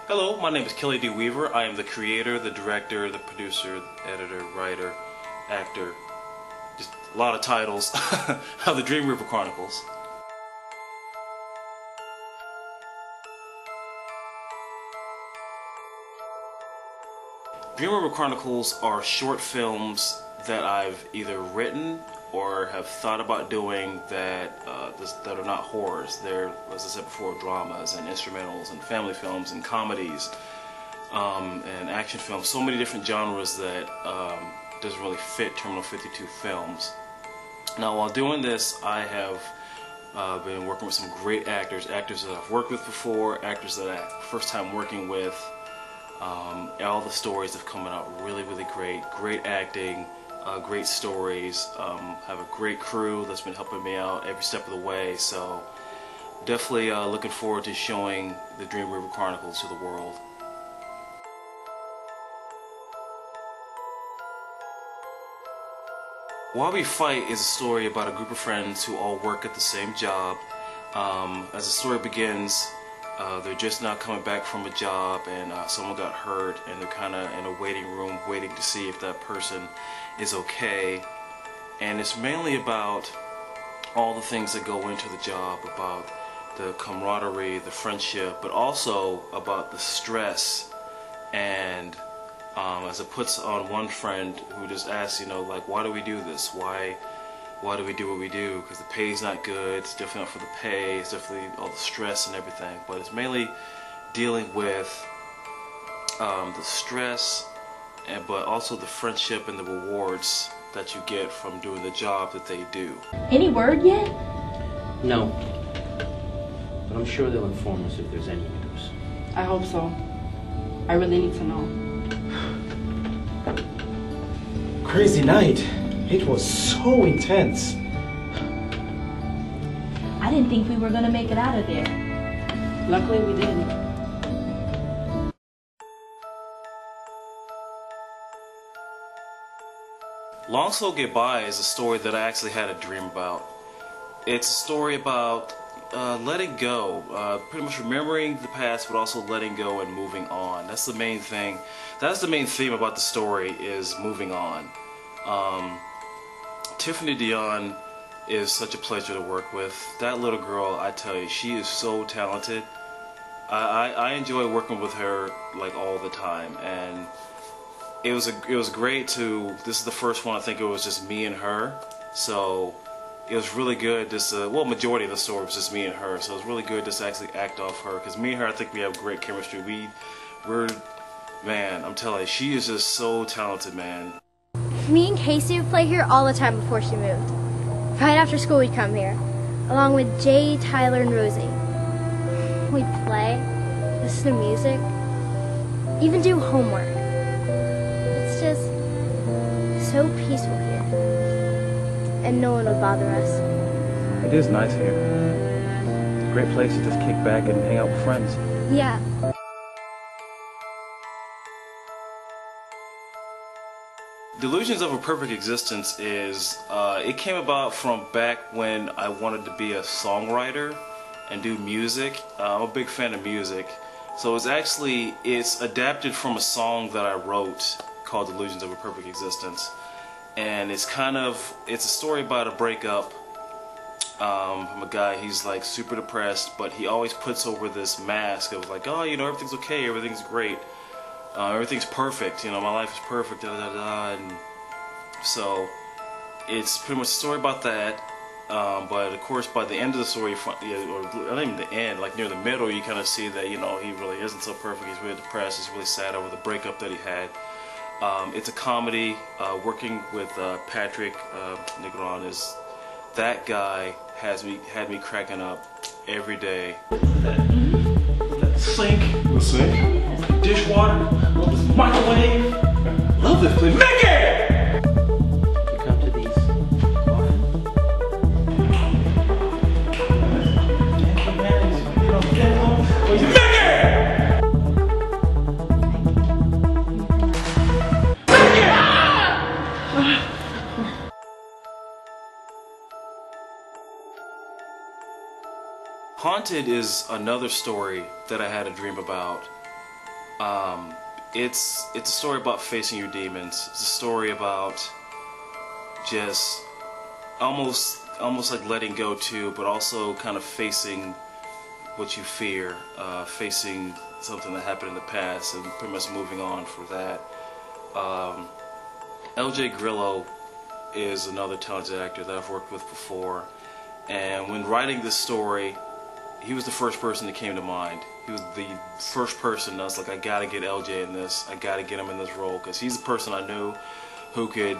Hello, my name is Kelly D. Weaver. I am the creator, the director, the producer, editor, writer, actor, just a lot of titles of the Dream Weaver Chronicles. Dream Weaver Chronicles are short films that I've either written or have thought about doing that that are not horrors. They're, as I said before, dramas and instrumentals and family films and comedies and action films. So many different genres that doesn't really fit Terminal 52 films. Now, while doing this, I have been working with some great actors that I've worked with before, actors that I first time working with. All the stories have come out really, really great acting, great stories, have a great crew that's been helping me out every step of the way, so definitely looking forward to showing the Dream Weaver Chronicles to the world. While We Fight is a story about a group of friends who all work at the same job. As the story begins, they're just now coming back from a job and someone got hurt and they're kind of in a waiting room waiting to see if that person is okay. And it's mainly about all the things that go into the job, about the camaraderie, the friendship, but also about the stress. And as it puts on one friend who just asks, you know, like, why do we do this? Why do we do what we do? Because the pay's not good. It's definitely not for the pay. It's definitely all the stress and everything. But it's mainly dealing with the stress, but also the friendship and the rewards that you get from doing the job that they do. Any word yet? No. But I'm sure they'll inform us if there's any news. I hope so. I really need to know. Crazy night. It was so intense. I didn't think we were gonna make it out of there. Luckily we did. Long Slow Goodbye is a story that I actually had a dream about. It's a story about letting go, pretty much remembering the past, but also letting go and moving on. That's the main thing. That's the main theme about the story, is moving on. Tiffany Dion is such a pleasure to work with. That little girl, I tell you, she is so talented. I enjoy working with her like all the time, and it was great to. This is the first one. I think it was just me and her, so it was really good. Just well, majority of the story was just me and her, so it was really good just to actually act off her, because me and her, I think we have great chemistry. We're man, I'm telling you, she is just so talented, man. Me and Casey would play here all the time before she moved. Right after school we'd come here, along with Jay, Tyler, and Rosie. We'd play, listen to music, even do homework. It's just so peaceful here. And no one would bother us. It is nice here. It's a great place to just kick back and hang out with friends. Yeah. Delusions of a Perfect Existence is, it came about from back when I wanted to be a songwriter and do music. I'm a big fan of music. So it's adapted from a song that I wrote called Delusions of a Perfect Existence. And it's a story about a breakup. I'm a guy, he's like super depressed, but he always puts over this mask of like, oh, you know, everything's okay, everything's great. Everything's perfect, you know, my life is perfect, da da da, and so it's pretty much a story about that. But of course, by the end of the story, or not even the end, like near the middle, you kind of see that, you know, he really isn't so perfect. He's really depressed. He's really sad over the breakup that he had. It's a comedy. Working with Patrick Negron, is that guy had me cracking up every day. That sink. The sink? Dishwater, love this microwave, love this place. Mickey! You come to these Haunted is another story that I had a dream about. It's a story about facing your demons. It's a story about just almost like letting go too, but also kind of facing what you fear, facing something that happened in the past, and pretty much moving on for that. L.J. Grillo is another talented actor that I've worked with before, and when writing this story, he was the first person that came to mind. He was the first person that was like, I gotta get LJ in this, I gotta get him in this role, because he's the person I knew who can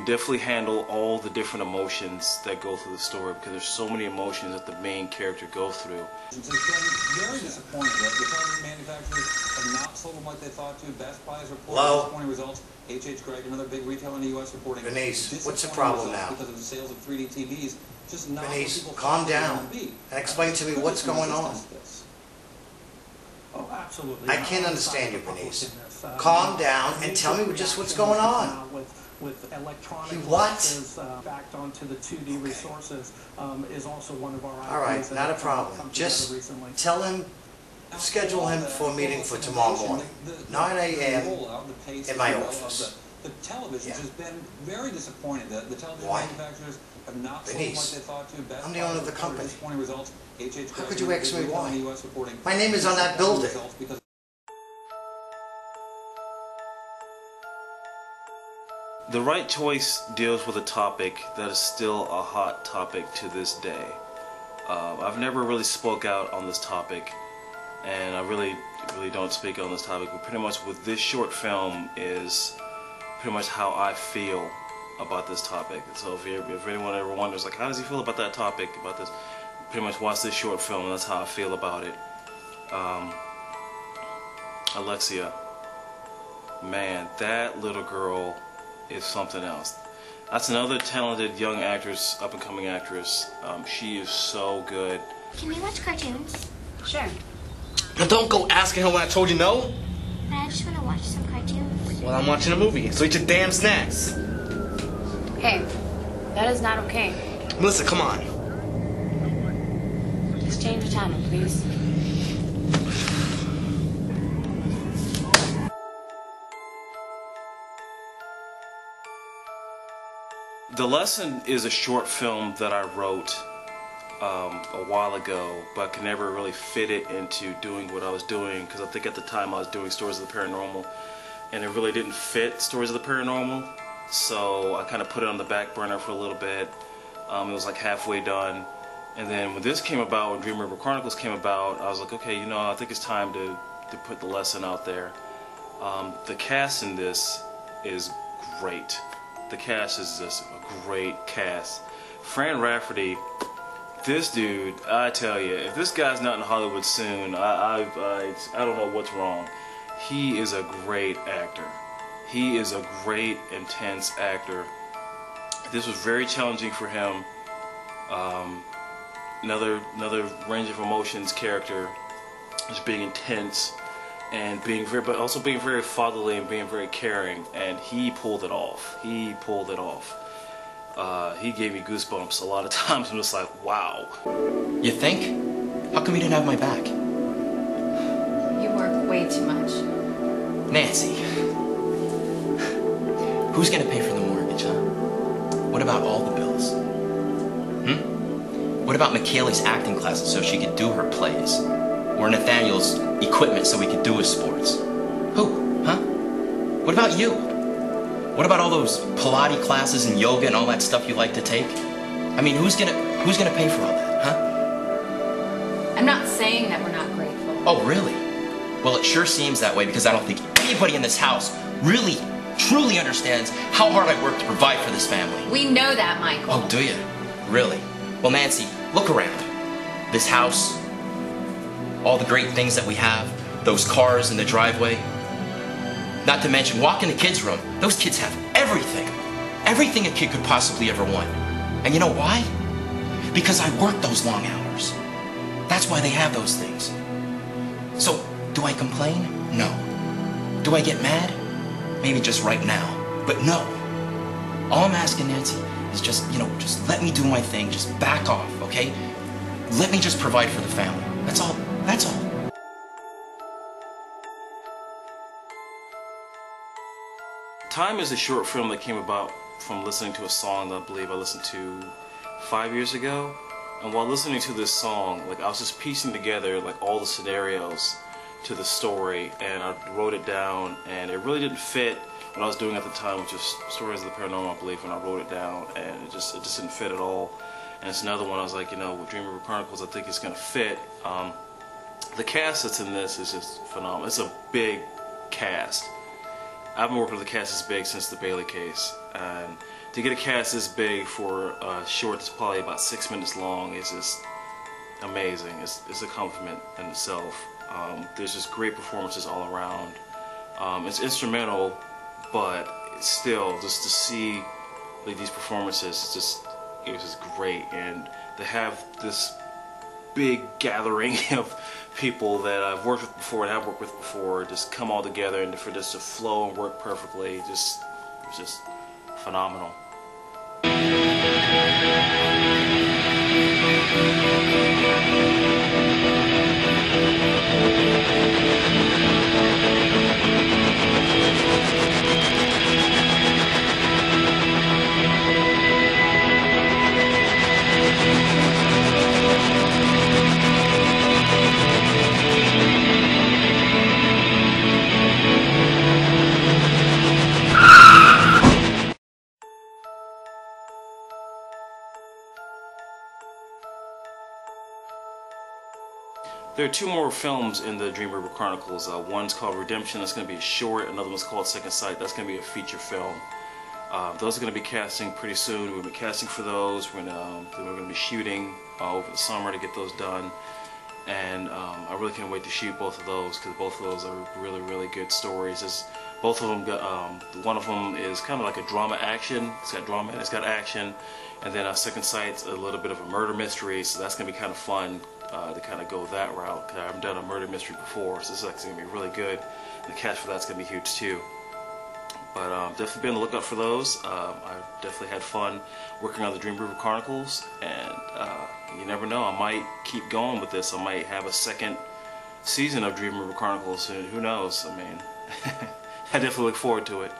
definitely handle all the different emotions that go through the story, because there's so many emotions that the main character goes through. It's been very disappointing that the television manufacturers have not sold them like they thought to. Best Buy is reporting disappointing results. H.H. Gregg, another big retailer in the U.S., reporting Denise, what's the problem now? Because of the sales of 3D TVs. Just not Denise, calm down and explain to me what's going on. Oh, absolutely. I can't understand you, Denise. Calm down and tell me just what's going on. With electronic What? devices backed onto the 2D resources is also one of our ideas. All right, not a problem. Just tell him, schedule him for a meeting for tomorrow morning, 9 a.m. in my office. The television has been very disappointed. The television manufacturers have not sold them like they thought to. Best I'm the owner of the company. Results. How could you ask me why? My name is on that building. The Right Choice deals with a topic that is still a hot topic to this day. I've never really spoke out on this topic, and I really don't speak on this topic, but pretty much with this short film is pretty much how I feel about this topic. So if anyone ever wonders, like, how does he feel about that topic, about this, pretty much watch this short film, and that's how I feel about it. Alexia, man, that little girl is something else. That's another talented young actress, up-and-coming actress. She is so good. Can we watch cartoons? Sure. Now don't go asking her when I told you no. But I just want to watch some cartoons. Well, I'm watching a movie, so eat your damn snacks. Hey, that is not okay. Melissa, come on. Just change the channel, please. The Lesson is a short film that I wrote a while ago, but could never really fit it into doing what I was doing, because I think at the time I was doing Stories of the Paranormal, and it really didn't fit Stories of the Paranormal, so I kind of put it on the back burner for a little bit. It was like halfway done, and then when this came about, when Dream Weaver Chronicles came about, I was like, okay, you know, I think it's time to put The Lesson out there. The cast in this is great. The cast is just a great cast. Fran Rafferty, this dude, I tell you, if this guy's not in Hollywood soon, I don't know what's wrong. He is a great actor. He is a great, intense actor. This was very challenging for him. Another range of emotions character, just being intense and being very, but also being very fatherly and being very caring, and he pulled it off. He pulled it off. He gave me goosebumps a lot of times. I'm just like, wow. You think? How come you didn't have my back? You work way too much. Nancy. Who's gonna pay for the mortgage, huh? What about all the bills? What about Michaela's acting classes so she could do her plays? Or Nathaniel's equipment so we could do his sports? Who, huh? What about you? What about all those Pilates classes and yoga and all that stuff you like to take? I mean, who's gonna pay for all that, huh? I'm not saying that we're not grateful. Oh, really? Well, it sure seems that way, because I don't think anybody in this house really, truly understands how hard I work to provide for this family. We know that, Michael. Oh, do you? Really? Well, Nancy, look around. This house, all the great things that we have, those cars in the driveway. Not to mention, walk in the kids' room. Those kids have everything. Everything a kid could possibly ever want. And you know why? Because I work those long hours. That's why they have those things. So, do I complain? No. Do I get mad? Maybe just right now. But no. All I'm asking, Nancy, is just, just let me do my thing. Just back off, okay? Let me just provide for the family. That's all. That's all. Time is a short film that came about from listening to a song that I believe I listened to 5 years ago. And while listening to this song, like I was just piecing together like all the scenarios to the story, and I wrote it down, and it really didn't fit what I was doing at the time, which is Stories of the Paranormal, I believe, when I wrote it down, and it just didn't fit at all. And it's another one I was like, you know, with Dream Weaver Chronicles, I think it's gonna fit. The cast that's in this is just phenomenal. It's a big cast. I haven't worked with a cast this big since the Bailey case, and to get a cast this big for a short that's probably about 6 minutes long is just amazing. It's a compliment in itself. There's just great performances all around. It's instrumental, but still, just to see like these performances, it was just great. And to have this big gathering of people that I've worked with before and have worked with before just come all together, and for this to flow and work perfectly, it was just phenomenal. There are two more films in the Dream Weaver Chronicles. One's called Redemption, that's going to be a short. Another one's called Second Sight, that's going to be a feature film. Those are going to be casting pretty soon. We'll be casting for those. We're going to be shooting over the summer to get those done. And I really can't wait to shoot both of those, because both of those are really, really good stories. Both of them one of them is kind of like a drama action. It's got drama and it's got action. And then Second Sight's a little bit of a murder mystery, so that's going to be kind of fun to kind of go that route, because I haven't done a murder mystery before, so this is actually going to be really good. And the cast for that's going to be huge too. But definitely be on the lookout for those. I've definitely had fun working on the Dream Weaver Chronicles, and you never know, I might keep going with this. I might have a second season of Dream Weaver Chronicles soon. Who knows? I mean, I definitely look forward to it.